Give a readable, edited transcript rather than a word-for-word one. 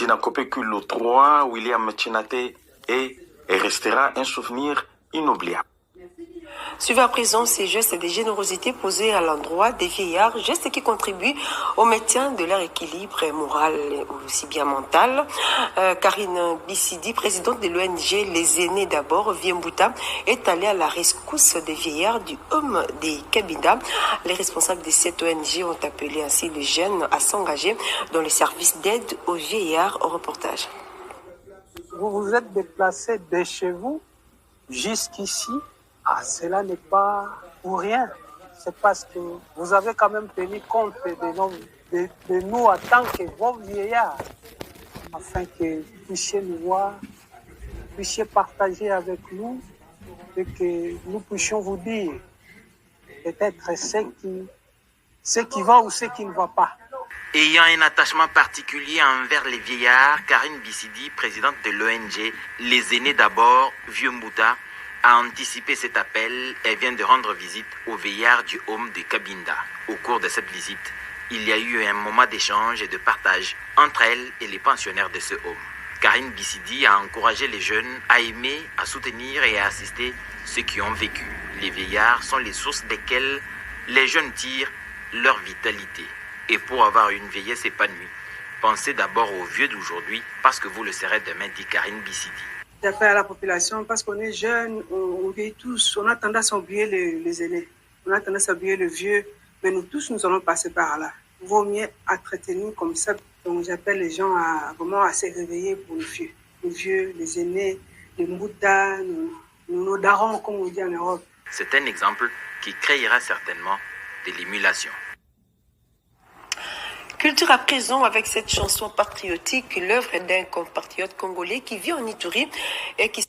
n'accompagne que le 3, William Tchinate, et restera un souvenir inoubliable. Suivez à présent ces gestes de générosité posés à l'endroit des vieillards, gestes qui contribuent au maintien de leur équilibre moral et aussi bien mental. Karine Bissidi, présidente de l'ONG Les Aînés d'abord, Viembouta, est allée à la rescousse des vieillards du Home des Cabinda. Les responsables de cette ONG ont appelé ainsi les jeunes à s'engager dans les services d'aide aux vieillards. Au reportage. Vous vous êtes déplacé de chez vous jusqu'ici. Cela n'est pas pour rien. C'est parce que vous avez quand même tenu compte de nous en tant que vos vieillards, afin que vous puissiez nous voir, vous puissiez partager avec nous et que nous puissions vous dire peut-être ce qui va ou ce qui ne va pas. Ayant un attachement particulier envers les vieillards, Karine Bissidi, présidente de l'ONG Les Aînés d'abord, Vieux-Mbouta, a anticipé cet appel et vient de rendre visite aux vieillards du Home de Cabinda. Au cours de cette visite, il y a eu un moment d'échange et de partage entre elle et les pensionnaires de ce home. Karine Bissidi a encouragé les jeunes à aimer, à soutenir et à assister ceux qui ont vécu. Les vieillards sont les sources desquelles les jeunes tirent leur vitalité. Et pour avoir une vieillesse épanouie, pensez d'abord aux vieux d'aujourd'hui parce que vous le serez demain, dit Karine Bissidi. J'appelle à la population parce qu'on est jeunes, on vieillit tous, on a tendance à oublier les aînés, on a tendance à oublier le vieux, mais nous tous, nous allons passer par là. Il vaut mieux entretenir comme ça. Donc j'appelle les gens à vraiment à se réveiller pour les vieux, les aînés, les mboutas, nos darons, comme on dit en Europe. C'est un exemple qui créera certainement de l'émulation. Culture à présent avec cette chanson patriotique, l'œuvre d'un compatriote congolais qui vit en Ituri et qui